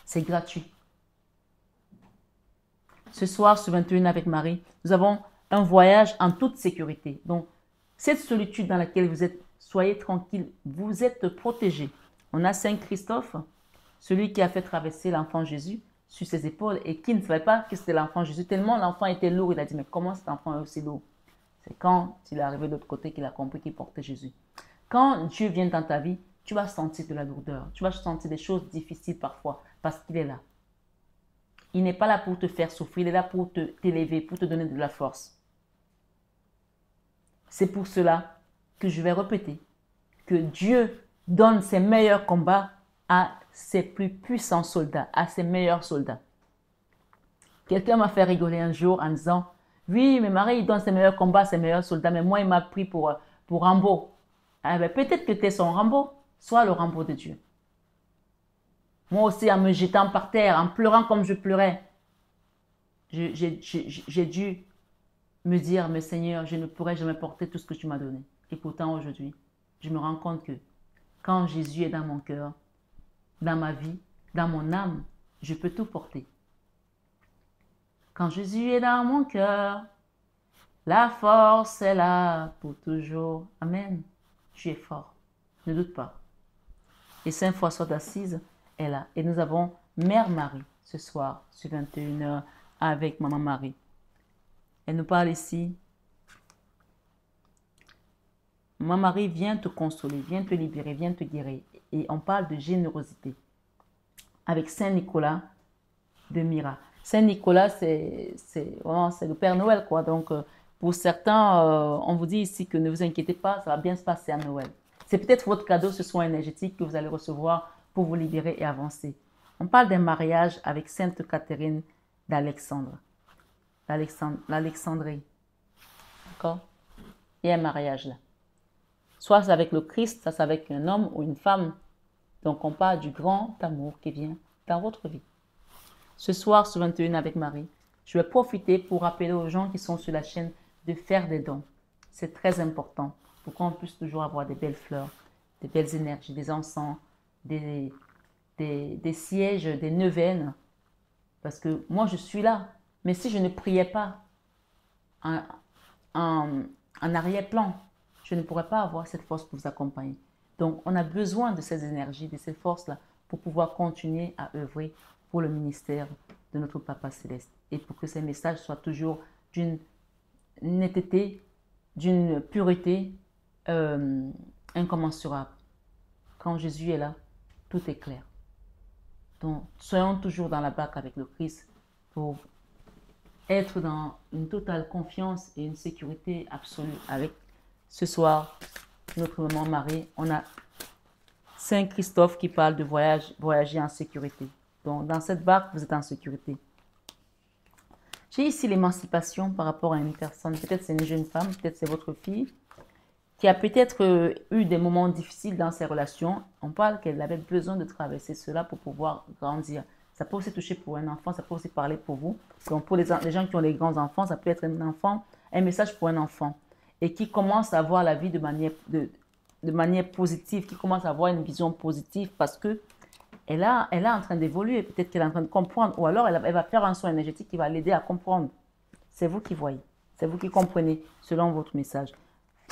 C'est gratuit. Ce soir, sur 21 avec Marie, nous avons un voyage en toute sécurité. Donc, cette solitude dans laquelle vous êtes, soyez tranquille, vous êtes protégés. On a Saint Christophe, celui qui a fait traverser l'enfant Jésus sur ses épaules et qui ne savait pas que c'était l'enfant Jésus. Tellement l'enfant était lourd, il a dit, mais comment cet enfant est aussi lourd? C'est quand il est arrivé de l'autre côté qu'il a compris qu'il portait Jésus. Quand Dieu vient dans ta vie, tu vas sentir de la lourdeur. Tu vas sentir des choses difficiles parfois parce qu'il est là. Il n'est pas là pour te faire souffrir, il est là pour t'élever, pour te donner de la force. C'est pour cela que je vais répéter que Dieu donne ses meilleurs combats à ses plus puissants soldats, à ses meilleurs soldats. Quelqu'un m'a fait rigoler un jour en disant, oui, mais Marie, il donne ses meilleurs combats à ses meilleurs soldats, mais moi, il m'a pris pour Rambo. Ah, ben, peut-être que tu es son Rambo, sois le Rambo de Dieu. Moi aussi, en me jetant par terre, en pleurant comme je pleurais, j'ai dû me dire, mais Seigneur, je ne pourrai jamais porter tout ce que tu m'as donné. Et pourtant, aujourd'hui, je me rends compte que quand Jésus est dans mon cœur, dans ma vie, dans mon âme, je peux tout porter. Quand Jésus est dans mon cœur, la force est là pour toujours. Amen. Tu es fort. Ne doute pas. Et Saint François d'Assise est là. Et nous avons Mère Marie ce soir sur 21h avec Maman Marie. Elle nous parle ici. Maman Marie vient te consoler, vient te libérer, vient te guérir. Et on parle de générosité. Avec Saint Nicolas de Myra. Saint Nicolas, c'est le Père Noël, quoi. Donc, pour certains, on vous dit ici que ne vous inquiétez pas, ça va bien se passer à Noël. C'est peut-être votre cadeau, ce soin énergétique que vous allez recevoir pour vous libérer et avancer. On parle d'un mariage avec Sainte Catherine d'Alexandre. L'Alexandrie. D'accord? Il y a un mariage là. Soit c'est avec le Christ, soit c'est avec un homme ou une femme. Donc, on parle du grand amour qui vient dans votre vie. Ce soir, sur 21 avec Marie, je vais profiter pour rappeler aux gens qui sont sur la chaîne de faire des dons. C'est très important pour qu'on puisse toujours avoir des belles fleurs, des belles énergies, des encens, des sièges, des neuvaines. Parce que moi, je suis là. Mais si je ne priais pas en arrière-plan, je ne pourrais pas avoir cette force pour vous accompagner. Donc, on a besoin de ces énergies, de ces forces-là pour pouvoir continuer à œuvrer pour le ministère de notre Papa Céleste et pour que ces messages soient toujours d'une netteté, d'une pureté incommensurable. Quand Jésus est là, tout est clair. Donc, soyons toujours dans la barque avec le Christ pour être dans une totale confiance et une sécurité absolue avec ce soir notre maman Marie. On a Saint Christophe qui parle de voyager en sécurité. Donc, dans cette barque, vous êtes en sécurité. J'ai ici l'émancipation par rapport à une personne. Peut-être c'est une jeune femme, peut-être c'est votre fille, qui a peut-être eu des moments difficiles dans ses relations. On parle qu'elle avait besoin de traverser cela pour pouvoir grandir. Ça peut aussi toucher pour un enfant, ça peut aussi parler pour vous. Donc, pour les gens qui ont les grands enfants, ça peut être un enfant, un message pour un enfant. Et qui commence à voir la vie de manière positive, qui commence à avoir une vision positive parce que elle est en train d'évoluer, peut-être qu'elle est en train de comprendre, ou alors elle va faire un soin énergétique qui va l'aider à comprendre. C'est vous qui voyez, c'est vous qui comprenez selon votre message.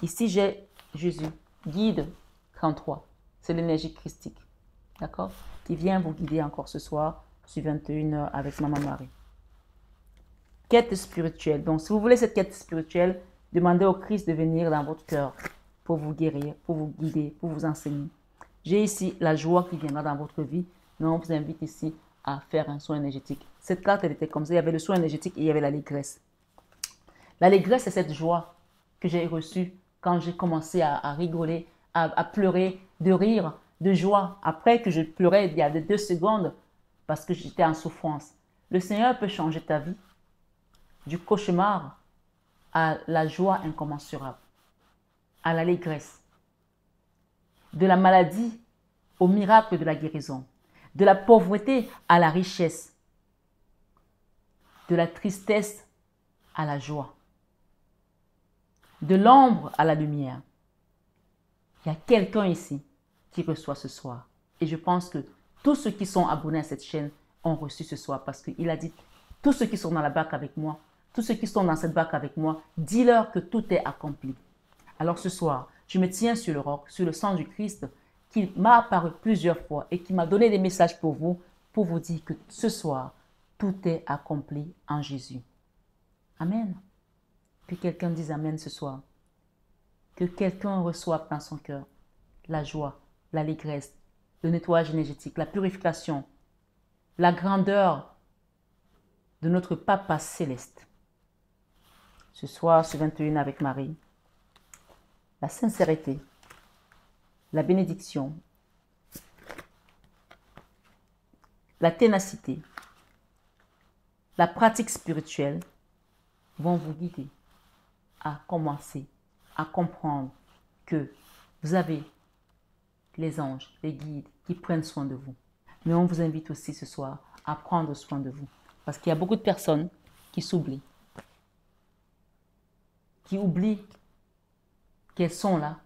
Ici, j'ai Jésus, guide 33, c'est l'énergie christique, d'accord? Qui vient vous guider encore ce soir sur 21h avec Maman Marie. Quête spirituelle. Donc, si vous voulez cette quête spirituelle, demandez au Christ de venir dans votre cœur pour vous guérir, pour vous guider, pour vous enseigner. J'ai ici la joie qui viendra dans votre vie. Mais on vous invite ici à faire un soin énergétique. Cette carte, elle était comme ça. Il y avait le soin énergétique et il y avait l'allégresse. L'allégresse, c'est cette joie que j'ai reçue quand j'ai commencé à rigoler, à pleurer, de rire, de joie. Après que je pleurais il y a 2 secondes parce que j'étais en souffrance. Le Seigneur peut changer ta vie du cauchemar à la joie incommensurable, à l'allégresse, de la maladie au miracle de la guérison, de la pauvreté à la richesse, de la tristesse à la joie, de l'ombre à la lumière. Il y a quelqu'un ici qui reçoit ce soir. Et je pense que tous ceux qui sont abonnés à cette chaîne ont reçu ce soir parce qu'il a dit, tous ceux qui sont dans la barque avec moi, tous ceux qui sont dans cette barque avec moi, dis-leur que tout est accompli. Alors ce soir, je me tiens sur le roc, sur le sang du Christ, qui m'a apparu plusieurs fois et qui m'a donné des messages pour vous dire que ce soir, tout est accompli en Jésus. Amen. Que quelqu'un dise Amen ce soir. Que quelqu'un reçoive dans son cœur la joie, l'allégresse, le nettoyage énergétique, la purification, la grandeur de notre Papa céleste. Ce soir, ce 21 avec Marie, la sincérité, la bénédiction, la ténacité, la pratique spirituelle vont vous guider à commencer à comprendre que vous avez les anges, les guides qui prennent soin de vous. Mais on vous invite aussi ce soir à prendre soin de vous. Parce qu'il y a beaucoup de personnes qui s'oublient, qui oublient qu'elles sont là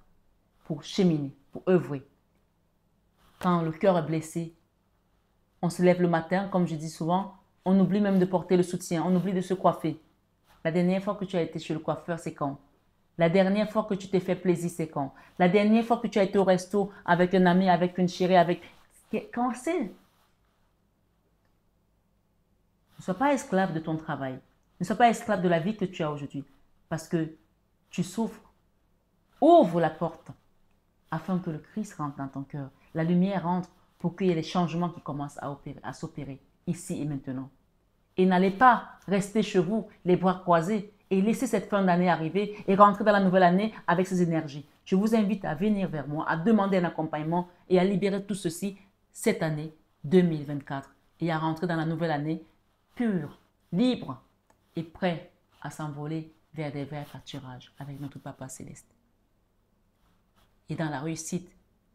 pour cheminer, pour œuvrer. Quand le cœur est blessé, on se lève le matin, comme je dis souvent, on oublie même de porter le soutien, on oublie de se coiffer. La dernière fois que tu as été chez le coiffeur, c'est quand? La dernière fois que tu t'es fait plaisir, c'est quand? La dernière fois que tu as été au resto avec un ami, avec une chérie, avec... Quand c'est? Ne sois pas esclave de ton travail. Ne sois pas esclave de la vie que tu as aujourd'hui. Parce que tu souffres. Ouvre la porte afin que le Christ rentre dans ton cœur. La lumière rentre pour qu'il y ait les changements qui commencent à s'opérer ici et maintenant. Et n'allez pas rester chez vous, les bras croisés, et laisser cette fin d'année arriver et rentrer dans la nouvelle année avec ces énergies. Je vous invite à venir vers moi, à demander un accompagnement et à libérer tout ceci cette année 2024 et à rentrer dans la nouvelle année pur, libre et prêt à s'envoler vers des verts pâturages avec notre Papa céleste. Et dans la réussite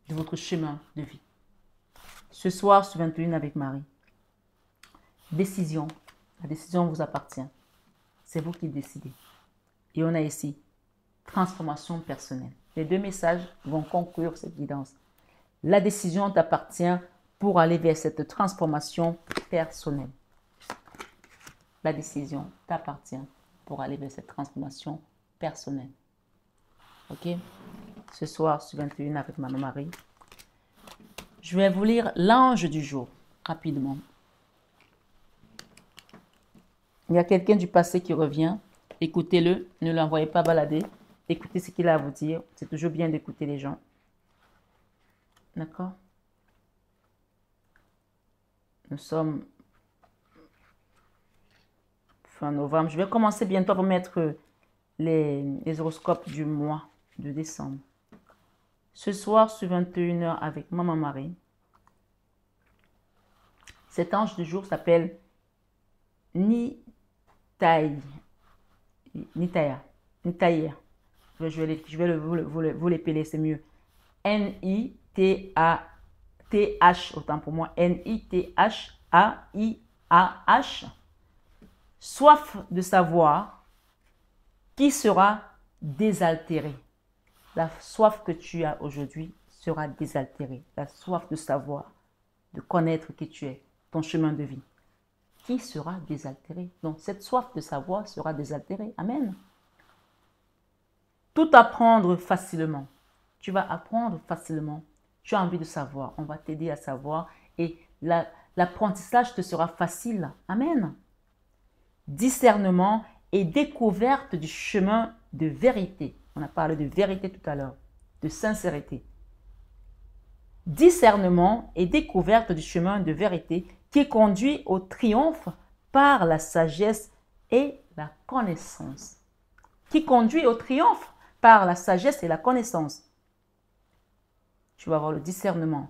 de votre chemin de vie. Ce soir, sur 21 avec Marie, décision. La décision vous appartient. C'est vous qui décidez. Et on a ici transformation personnelle. Les 2 messages vont conclure cette guidance. La décision t'appartient pour aller vers cette transformation personnelle. La décision t'appartient pour aller vers cette transformation personnelle. Ok? Ce soir, sur 21 avec Maman Marie, je vais vous lire l'ange du jour, rapidement. Il y a quelqu'un du passé qui revient. Écoutez-le, ne l'envoyez pas balader. Écoutez ce qu'il a à vous dire. C'est toujours bien d'écouter les gens. D'accord? Nous sommes fin novembre. Je vais commencer bientôt à vous mettre les horoscopes du mois de décembre. Ce soir, sur 21 h avec Maman Marie, cet ange du jour s'appelle Nitaya. Je vais vous l'épeler, c'est mieux. N-I-T-A-T-H, autant pour moi. N-I-T-H-A-I-A-H. Soif de savoir qui sera désaltéré. La soif que tu as aujourd'hui sera désaltérée. La soif de savoir, de connaître qui tu es, ton chemin de vie. Qui sera désaltéré? Donc, cette soif de savoir sera désaltérée. Amen. Tout apprendre facilement. Tu vas apprendre facilement. Tu as envie de savoir. On va t'aider à savoir. Et l'apprentissage te sera facile. Amen. Discernement et découverte du chemin de vérité. On a parlé de vérité tout à l'heure. De sincérité. discernement et découverte du chemin de vérité qui conduit au triomphe par la sagesse et la connaissance. Qui conduit au triomphe par la sagesse et la connaissance. Tu vas avoir le discernement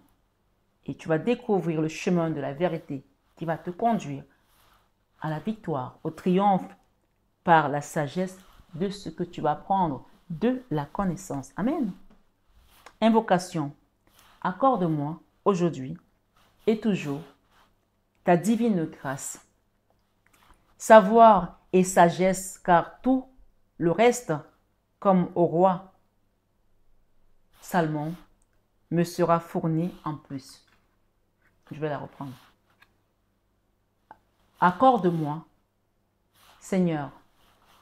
et tu vas découvrir le chemin de la vérité qui va te conduire à la victoire, au triomphe par la sagesse de ce que tu vas apprendre, de la connaissance. Amen. Invocation. Accorde-moi aujourd'hui et toujours ta divine grâce, savoir et sagesse, car tout le reste, comme au roi Salomon, me sera fourni en plus. Je vais la reprendre. Accorde-moi, Seigneur,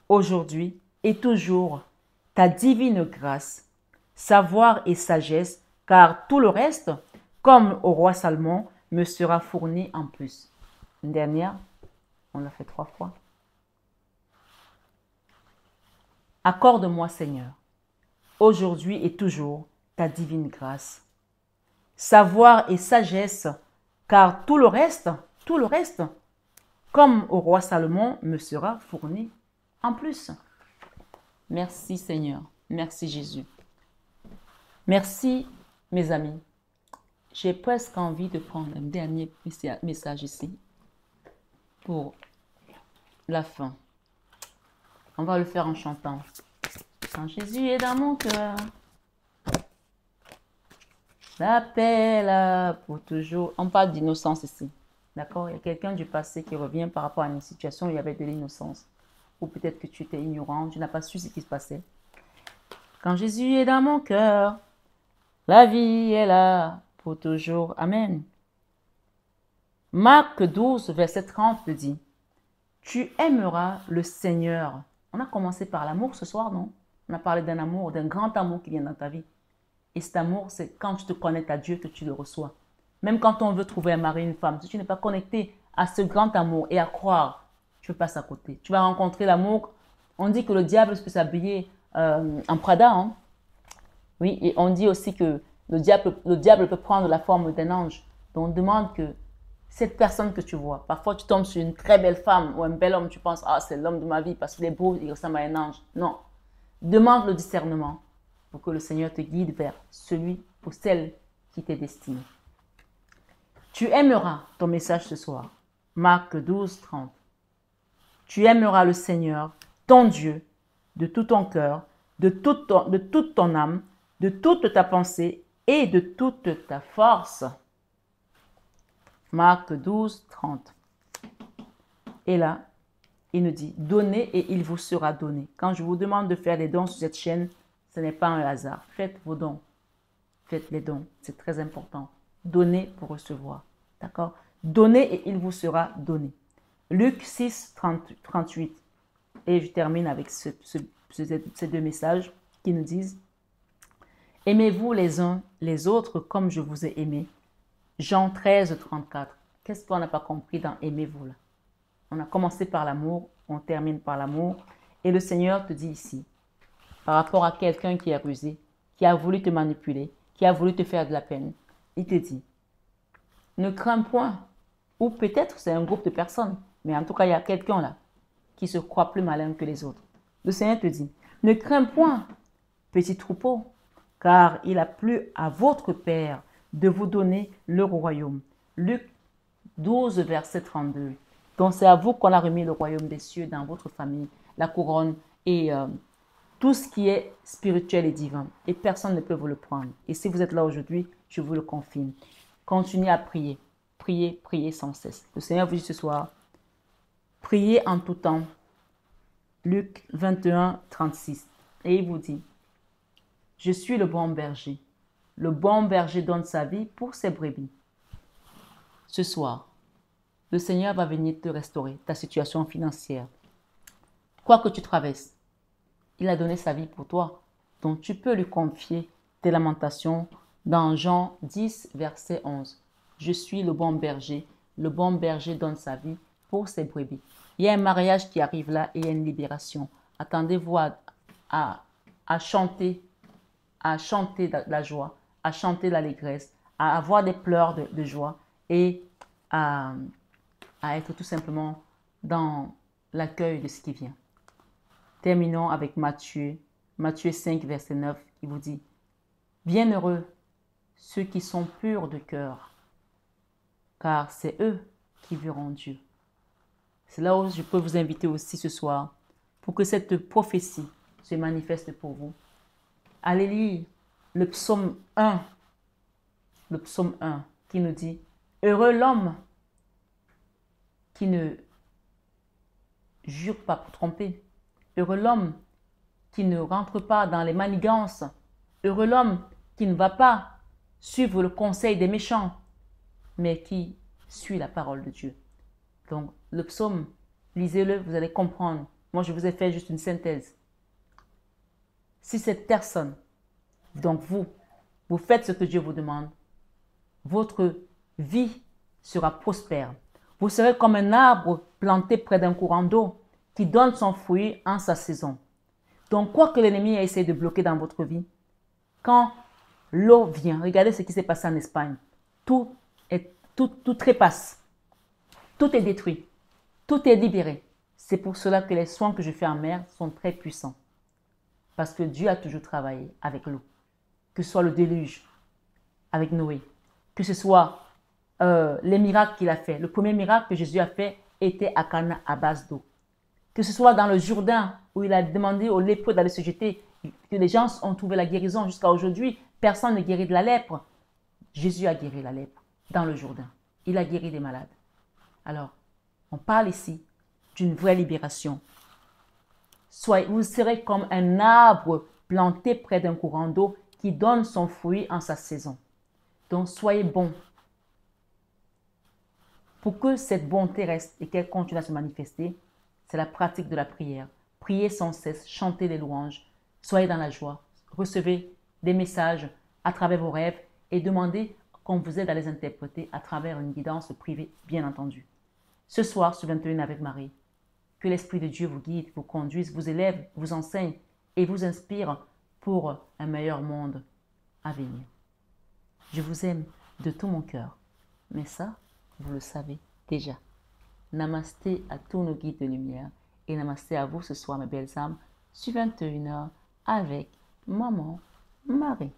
aujourd'hui et toujours ta divine grâce, savoir et sagesse, car tout le reste, comme au roi Salomon, me sera fourni en plus. Une dernière, on l'a fait 3 fois. Accorde-moi, Seigneur, aujourd'hui et toujours ta divine grâce, savoir et sagesse, car tout le reste, comme au roi Salomon, me sera fourni en plus. Merci Seigneur, merci Jésus. Merci mes amis. J'ai presque envie de prendre un dernier message ici pour la fin. On va le faire en chantant. Quand Jésus est dans mon cœur, la paix là pour toujours. On parle d'innocence ici. D'accord? Il y a quelqu'un du passé qui revient par rapport à une situation où il y avait de l'innocence. Ou peut-être que tu étais ignorant, tu n'as pas su ce qui se passait. Quand Jésus est dans mon cœur, la vie est là pour toujours. Amen. Marc 12, verset 30 dit, tu aimeras le Seigneur. On a commencé par l'amour ce soir, non? On a parlé d'un amour, d'un grand amour qui vient dans ta vie. Et cet amour, c'est quand tu te connectes à Dieu que tu le reçois. Même quand on veut trouver un mari, une femme, si tu n'es pas connecté à ce grand amour et à croire, tu passes à côté. Tu vas rencontrer l'amour. On dit que le diable peut s'habiller en Prada. Hein? Oui, et on dit aussi que le diable peut prendre la forme d'un ange. Donc on demande que cette personne que tu vois, parfois tu tombes sur une très belle femme ou un bel homme, tu penses, ah c'est l'homme de ma vie parce qu'il est beau, il ressemble à un ange. Non, demande le discernement pour que le Seigneur te guide vers celui ou celle qui t'est destiné. Tu aimeras ton message ce soir. Marc 12, 30. Tu aimeras le Seigneur, ton Dieu, de tout ton cœur, de toute ton âme, de toute ta pensée et de toute ta force. Marc 12, 30. Et là, il nous dit, donnez et il vous sera donné. Quand je vous demande de faire des dons sur cette chaîne, ce n'est pas un hasard. Faites vos dons. Faites les dons. C'est très important. Donnez pour recevoir. D'accord? Donnez et il vous sera donné. Luc 6, 38. Et je termine avec ces 2 messages qui nous disent, aimez-vous les uns les autres comme je vous ai aimé. Jean 13, 34. Qu'est-ce qu'on n'a pas compris dans aimez-vous là? On a commencé par l'amour, on termine par l'amour. Et le Seigneur te dit ici, par rapport à quelqu'un qui est rusé, qui a voulu te manipuler, qui a voulu te faire de la peine, il te dit, ne crains point. Ou peut-être c'est un groupe de personnes, mais en tout cas il y a quelqu'un là qui se croit plus malin que les autres. Le Seigneur te dit, ne crains point, petit troupeau, car il a plu à votre Père de vous donner le royaume. Luc 12, verset 32. Donc c'est à vous qu'on a remis le royaume des cieux dans votre famille, la couronne et tout ce qui est spirituel et divin. Et personne ne peut vous le prendre. Et si vous êtes là aujourd'hui, je vous le confirme. Continuez à prier. Priez, priez sans cesse. Le Seigneur vous dit ce soir, priez en tout temps. Luc 21, 36. Et il vous dit, je suis le bon berger. Le bon berger donne sa vie pour ses brebis. Ce soir, le Seigneur va venir te restaurer ta situation financière. Quoi que tu traverses, il a donné sa vie pour toi. Donc tu peux lui confier tes lamentations dans Jean 10, verset 11. Je suis le bon berger. Le bon berger donne sa vie pour ses brebis. Il y a un mariage qui arrive là et il y a une libération. Attendez-vous à chanter la joie, à chanter l'allégresse, à avoir des pleurs de joie et à être tout simplement dans l'accueil de ce qui vient. Terminons avec Matthieu 5, verset 9, qui vous dit « Bienheureux ceux qui sont purs de cœur, car c'est eux qui verront Dieu. » C'est là où je peux vous inviter aussi ce soir pour que cette prophétie se manifeste pour vous. Allez lire le psaume 1, qui nous dit « Heureux l'homme qui ne jure pas pour tromper. Heureux l'homme qui ne rentre pas dans les manigances. Heureux l'homme qui ne va pas suivre le conseil des méchants, mais qui suit la parole de Dieu. » Donc, le psaume, lisez-le, vous allez comprendre. Moi, je vous ai fait juste une synthèse. Si cette personne, donc vous faites ce que Dieu vous demande, votre vie sera prospère. Vous serez comme un arbre planté près d'un courant d'eau qui donne son fruit en sa saison. Donc, quoi que l'ennemi ait essayé de bloquer dans votre vie, quand l'eau vient, regardez ce qui s'est passé en Espagne. Tout trépasse. Tout est détruit. Tout est libéré. C'est pour cela que les soins que je fais en mer sont très puissants. Parce que Dieu a toujours travaillé avec l'eau. Que ce soit le déluge avec Noé, que ce soit les miracles qu'il a fait. Le premier miracle que Jésus a fait était à Cana à base d'eau. Que ce soit dans le Jourdain où il a demandé aux lépreux d'aller se jeter, que les gens ont trouvé la guérison jusqu'à aujourd'hui. Personne ne guérit de la lèpre. Jésus a guéri la lèpre dans le Jourdain. Il a guéri des malades. Alors, on parle ici d'une vraie libération. Vous serez comme un arbre planté près d'un courant d'eau qui donne son fruit en sa saison. Donc, soyez bons. Pour que cette bonté reste et qu'elle continue à se manifester, c'est la pratique de la prière. Priez sans cesse, chantez des louanges, soyez dans la joie, recevez des messages à travers vos rêves et demandez qu'on vous aide à les interpréter à travers une guidance privée, bien entendu. Ce soir, sur 21 avec Marie, que l'Esprit de Dieu vous guide, vous conduise, vous élève, vous enseigne et vous inspire pour un meilleur monde à venir. Je vous aime de tout mon cœur, mais ça, vous le savez déjà. Namasté à tous nos guides de lumière et namasté à vous ce soir, mes belles âmes, sur 21h avec Maman Marie.